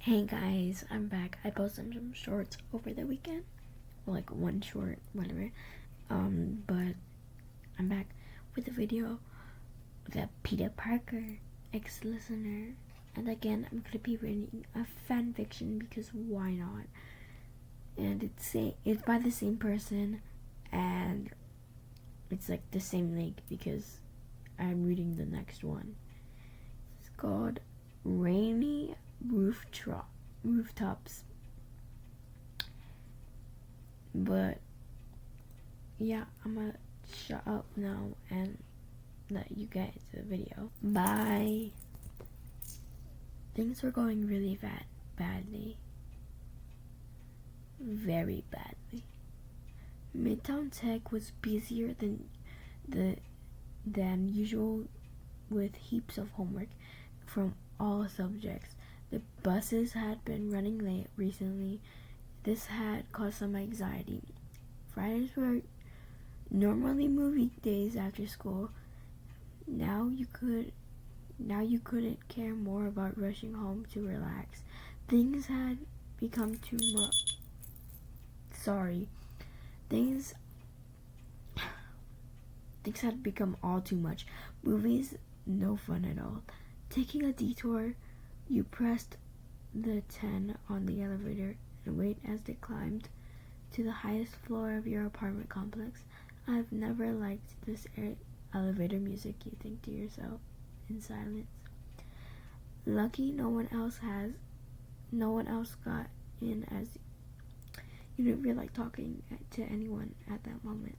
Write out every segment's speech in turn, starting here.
Hey guys, I'm back. I posted some shorts over the weekend. Well, like one short, whatever. But I'm back with a video with Peter Parker, ex-listener. And again, I'm gonna be reading a fan fiction because why not? And it's by the same person, and it's like the same link because I'm reading the next one. It's called Rainy Rooftops. But yeah, I'm gonna shut up now and let you get into the video. Bye. Things were going really badly. Very badly. Midtown Tech was busier than usual with heaps of homework from all subjects. The buses had been running late recently. This had caused some anxiety. Fridays were normally movie days after school. Now you couldn't care more about rushing home to relax. Things had become too much. Things had become all too much. Movies, no fun at all. Taking a detour, you pressed the 10 on the elevator and wait as they climbed to the highest floor of your apartment complex. I've never liked this elevator music, you think to yourself in silence. Lucky no one else got in, as you didn't feel like talking to anyone at that moment.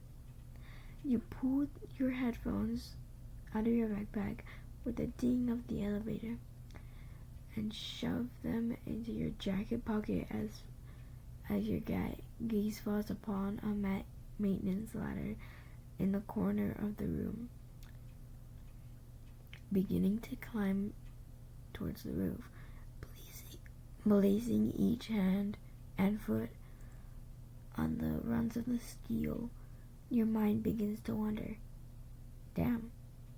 You pulled your headphones out of your backpack with the ding of the elevator and shoved them into your jacket pocket as your gaze falls upon a maintenance ladder in the corner of the room, beginning to climb towards the roof, placing each hand and foot on the rungs of the steel. Your mind begins to wonder, damn,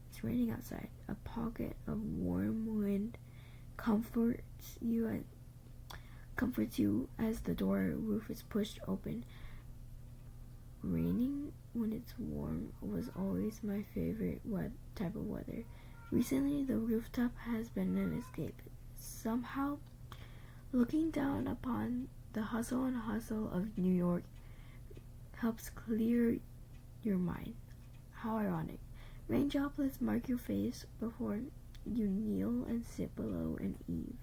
it's raining outside. A pocket of warm wind comforts you as the door roof is pushed open. Raining when it's warm was always my favorite type of weather. Recently, the rooftop has been an escape. Somehow, looking down upon the hustle and hustle of New York helps clear your mind. How ironic. Rain droplets mark your face before you kneel and sit below an eave.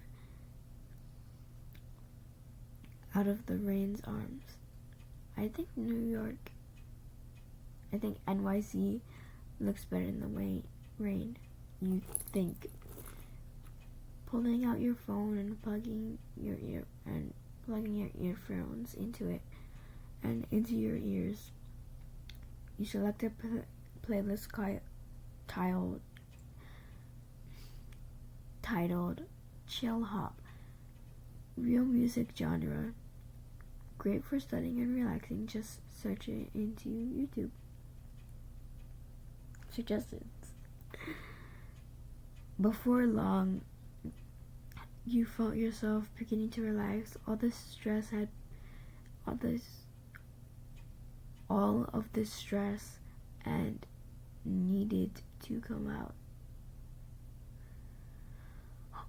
Out of the rain's arms. I think NYC looks better in the rain. You think. Pulling out your phone and plugging your earphones into it and into your ears. You select a playlist titled Chill Hop. Real music genre. Great for studying and relaxing. Just search it into YouTube. Suggestions. Before long, you felt yourself beginning to relax. All of this stress and needed to come out.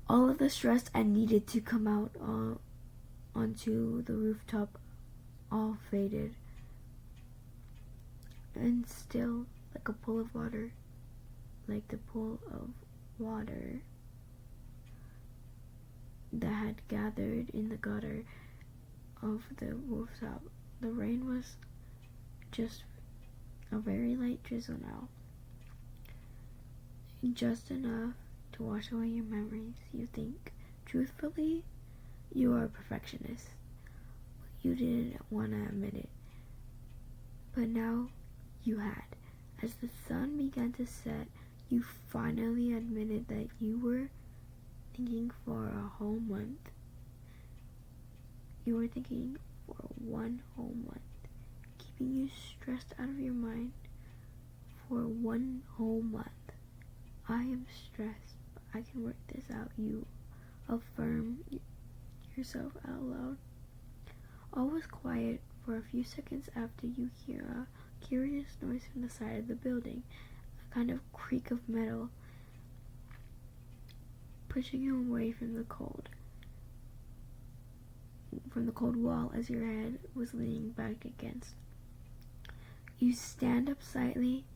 All of the stress and needed to come out onto the rooftop, all faded. And still, like a pool of water, like the pool of water that had gathered in the gutter of the rooftop. The rain was just a very light drizzle now. Just enough to wash away your memories, you think. Truthfully, you are a perfectionist. You didn't want to admit it. But now you had. As the sun began to set, you finally admitted that you were thinking for a whole month. You were thinking for 1 whole month, keeping you stressed out of your mind for 1 whole month. I am stressed, but I can work this out. You affirm yourself out loud. All was quiet for a few seconds after you hear a curious noise from the side of the building, a kind of creak of metal, pushing you away from the cold wall as your head was leaning back against. You stand up slightly,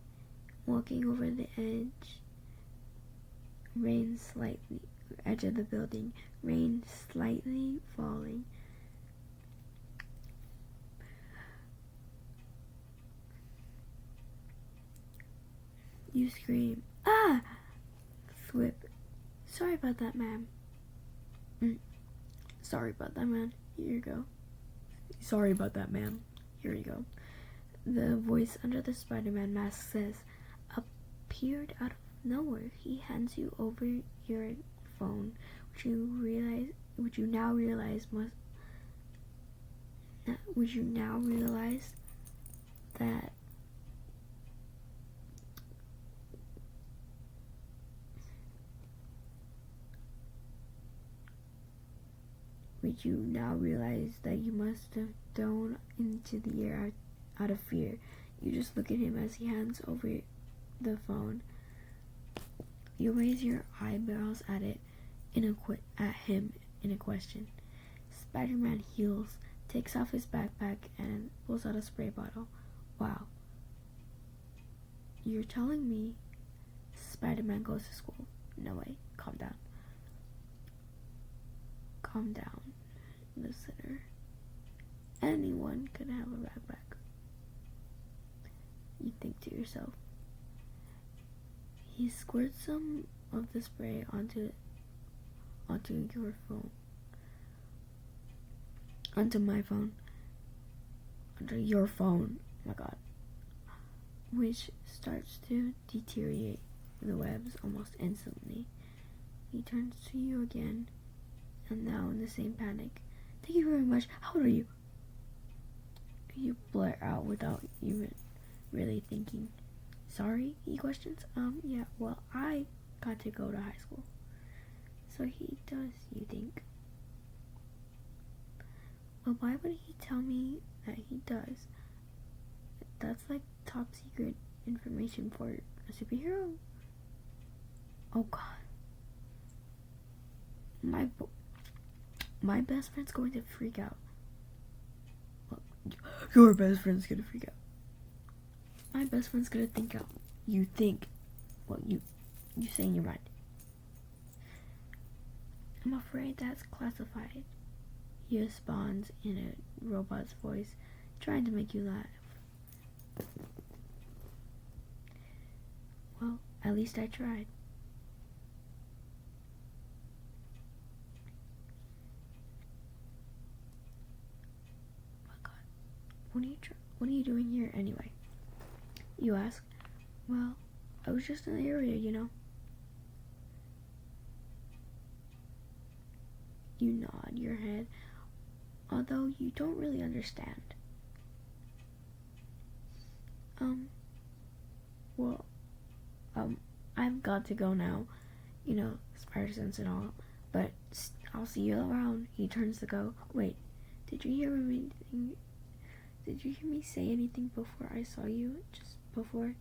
walking over the edge of the building, rain slightly falling. You scream, "Ah!" Thwip. "Sorry about that, ma'am." "Sorry about that, man. Here you go." "Sorry about that, ma'am. Here you go." The voice under the Spider-Man mask says, appeared out of nowhere. He hands you over your phone, which you now realize that you must have thrown into the air out of fear. You just look at him as he hands over the phone. You raise your eyebrows at him in a question. Spider-Man heals, takes off his backpack, and pulls out a spray bottle. "Wow. You're telling me Spider-Man goes to school?" "No way. Calm down. Calm down, listener. Anyone could have a backpack." You think to yourself. He squirts some of the spray onto your phone. Onto my phone. Onto your phone. Oh my god. Which starts to deteriorate the webs almost instantly. He turns to you again, and now in the same panic. "Thank you very much. How old are you?" You blurt out without even really thinking. "Sorry?" he questions. Yeah, well, I got to go to high school." "So he does, you think?" "But why would he tell me that he does? That's like top secret information for a superhero." "Oh god. My best friend's going to freak out." "Well, your best friend's gonna freak out." "My best friend's gonna think out." "You think? Well, you say in your mind." "I'm afraid that's classified," he responds in a robot's voice, trying to make you laugh. "Well, at least I tried." "Oh my god. What are you doing here anyway?" You ask. "Well, I was just in the area, you know." You nod your head, although you don't really understand. Well, I've got to go now. You know, spider sense and all. But I'll see you around." He turns to go. "Wait, did you hear me say anything before I saw you? Just before?"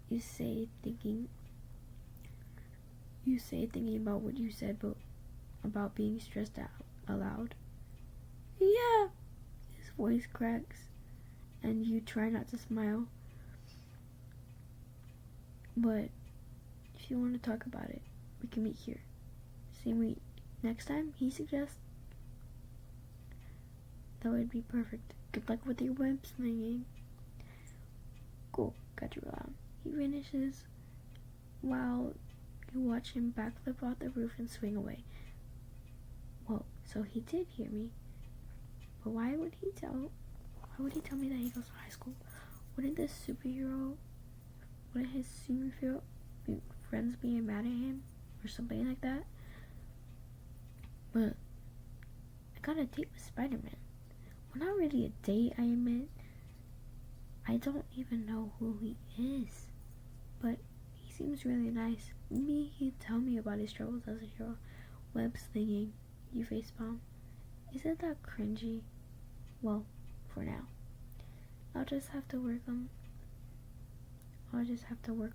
You say thinking about what you said, but about being stressed out aloud. "Yeah." His voice cracks, and you try not to smile. "But if you want to talk about it, we can meet here. Same week next time," he suggests. "That would be perfect. Good luck with your web slinging." "Cool, got you around." He finishes while you watch him backflip off the roof and swing away. Whoa, so he did hear me. But why would he tell me that he goes to high school? Wouldn't his superhero friends be mad at him or something like that? But I got a date with Spider-Man. Well, not really a date, I admit. I don't even know who he is, but he seems really nice. Maybe he'd tell me about his troubles as a hero. Web slinging. you facepalm. Isn't that cringy? Well, for now. I'll just have to work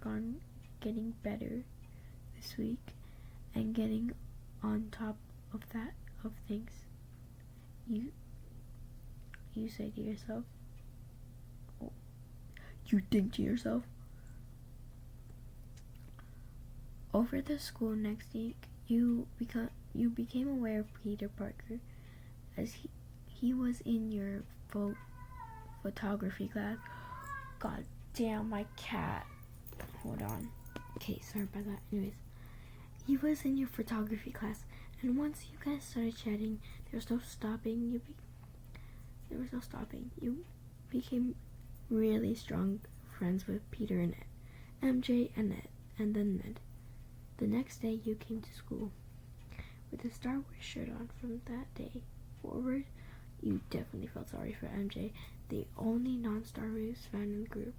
on getting better this week and getting on top of things. You say to yourself, oh, you think to yourself. Over the school next week, you became aware of Peter Parker as he was in your photography class. God damn, my cat. Hold on. Okay, sorry about that. Anyways, he was in your photography class, and once you guys started chatting, there was no stopping. You became really strong friends with Peter and MJ and then Ned. The next day, you came to school with a Star Wars shirt on. From that day forward, you definitely felt sorry for MJ, the only non-Star Wars fan in the group.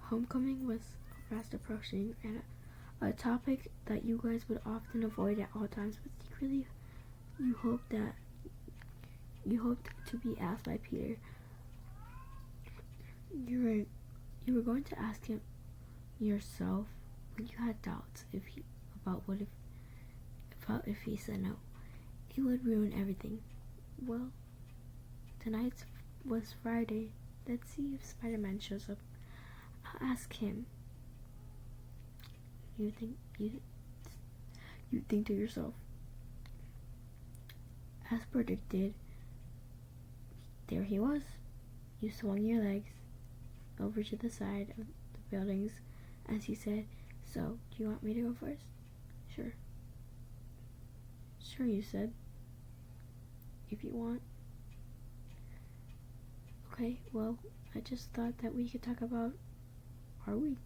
Homecoming was fast approaching, and a topic that you guys would often avoid at all times, but secretly you hoped to be asked by Peter. You were going to ask him yourself when you had doubts if he said no. It would ruin everything. Well, tonight was Friday. Let's see if Spider-Man shows up. I'll ask him. You think to yourself. As predicted, there he was. You swung your legs over to the side of the buildings as he said, "So, do you want me to go first?" "Sure." "Sure," you said. "If you want." "Okay, well, I just thought that we could talk about our week,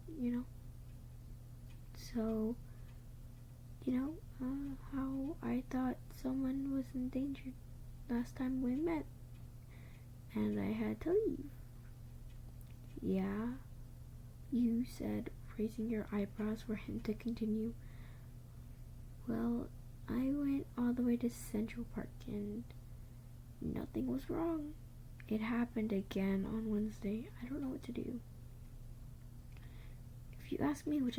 So, how I thought someone was endangered last time we met, and I had to leave." "Yeah," you said, raising your eyebrows for him to continue. "Well, I went all the way to Central Park and nothing was wrong. It happened again on Wednesday. I don't know what to do. If you ask me, which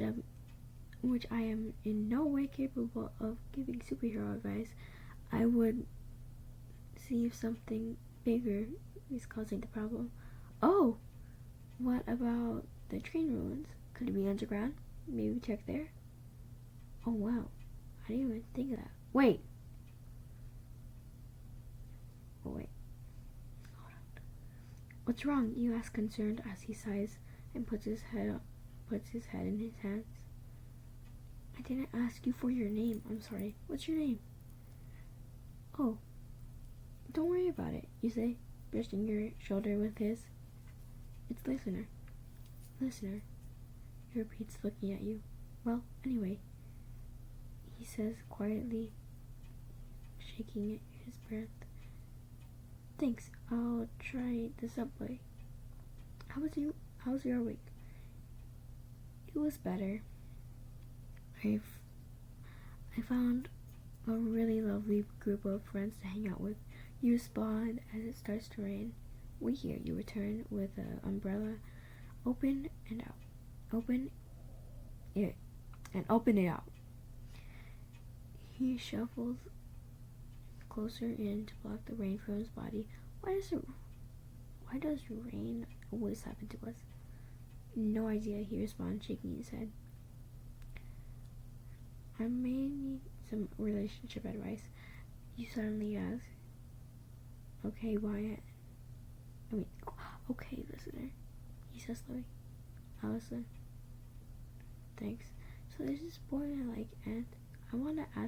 I am in no way capable of giving superhero advice, I would see if something bigger is causing the problem." "Oh, what about the train ruins? Could it be underground? Maybe check there?" "Oh wow, I didn't even think of that. Wait. Hold on. What's wrong?" you ask, concerned, as he sighs and puts his head in his hands. "I didn't ask you for your name. I'm sorry. What's your name?" "Oh, don't worry about it," you say, brushing your shoulder with his. "It's Listener." "Listener," he repeats, looking at you. "Well, anyway," he says quietly, shaking his breath. "Thanks. I'll try the subway. How's your week?" "It was better. I found a really lovely group of friends to hang out with. You respond as it starts to rain. We hear you return with an umbrella. Open it out. He shuffles closer in to block the rain from his body. Why does rain always happen to us?" "No idea," he responds, shaking his head. "I may need some relationship advice," you suddenly ask. "Okay, Wyatt. Okay, Listener," he says slowly. "I'll listen." "Thanks. So there's this boy I like, and I wanted to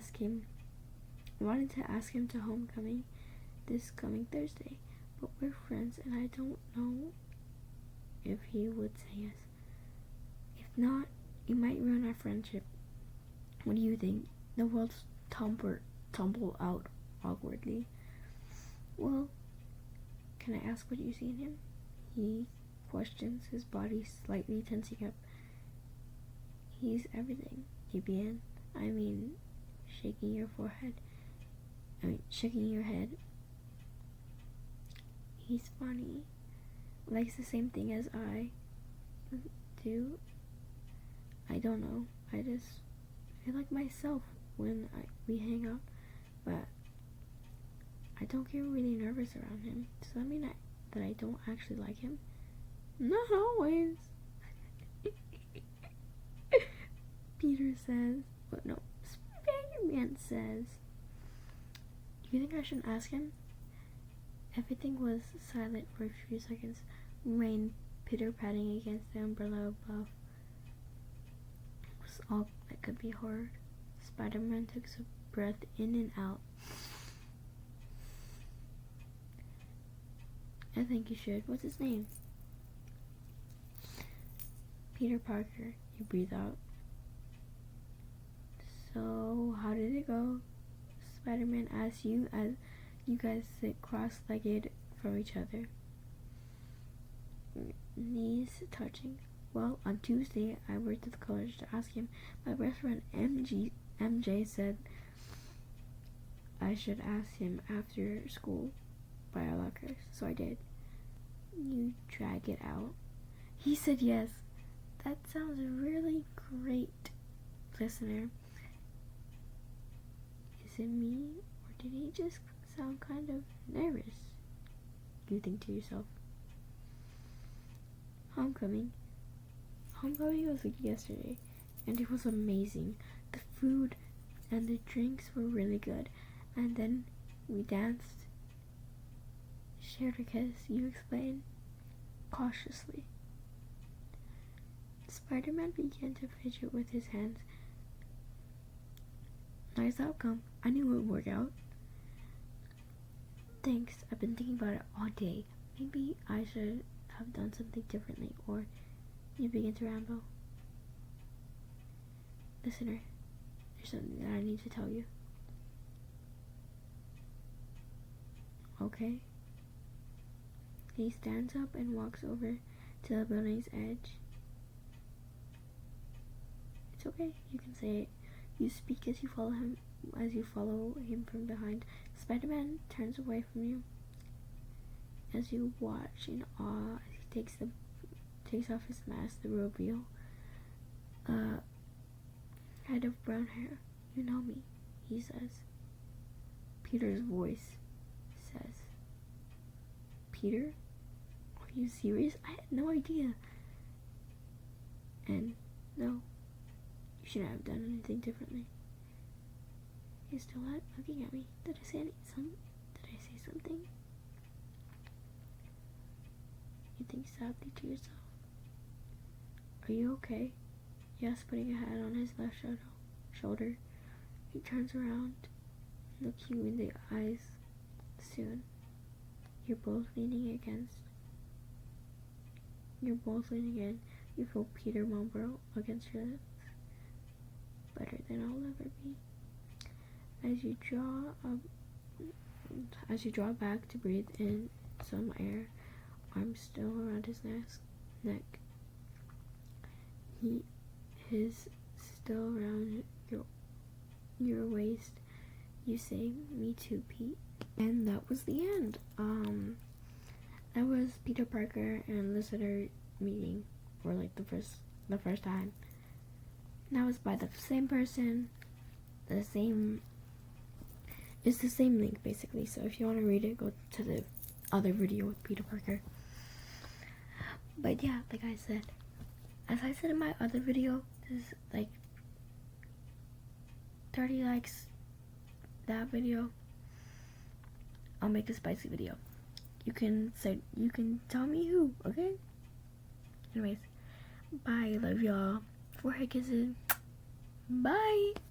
ask him to homecoming this coming Thursday, but we're friends and I don't know if he would say yes. If not, it might ruin our friendship. What do you think?" The words tumble out awkwardly. "Well, can I ask what you see in him?" he questions, his body slightly tensing up. "He's everything," you begin. Shaking your forehead. shaking your head. He's funny. Likes the same thing as I do. I don't know. I just feel like myself when we hang out, but I don't get really nervous around him. Does that mean that I don't actually like him? Not always. Peter says, but no, Spider-Man says, "You think I should ask him?" Everything was silent for a few seconds. Rain pitter-patting against the umbrella above was all that could be heard. Spider-Man took a breath in and out. "I think you should. What's his name?" "Peter Parker." You breathe out. "So, how did it go?" Spider-Man asked you as you guys sit cross-legged from each other, knees touching. "Well, on Tuesday, I worked at the college to ask him. My best friend MJ said I should ask him after school by our lockers, so I did." You drag it out. "He said yes." That sounds really great. Listener, is it me, or did he just sound kind of nervous? You think to yourself. Homecoming was like yesterday, and it was amazing. The food and the drinks were really good, and then we danced, shared a kiss, you explained, cautiously. Spider-Man began to fidget with his hands. "Nice outcome. I knew it would work out." "Thanks. I've been thinking about it all day. Maybe I should have done something differently," or you begin to ramble. Listener, there's something that I need to tell you. Okay? He stands up and walks over to the building's edge. It's okay, you can say it. You speak as you follow him from behind. Spider-Man turns away from you as you watch in awe as he takes off his mask, the reveal. Head of brown hair. "You know me," he says. Peter's voice says. "Peter? Are you serious? I had no idea." And no, you shouldn't have done anything differently. He's still looking at me. Did I say something? You think sadly to yourself. "Are you okay?" Yes, putting a hand on his left shoulder. He turns around, look you in the eyes. "Soon. You're both leaning in. You feel Peter mumble against your lips. "Better than I'll ever be." As you draw back to breathe in some air, arms still around his neck. His still around your waist. You say, "Me too, Pete." And that was the end. That was Peter Parker and Listener meeting for like the first time. That was by the same person. It's the same link basically. So if you want to read it, go to the other video with Peter Parker. But yeah, like I said, as I said in my other video, this is like 30 likes that video, I'll make a spicy video. You can tell me who, okay? Anyways, bye, love y'all. Forehead kisses. Bye.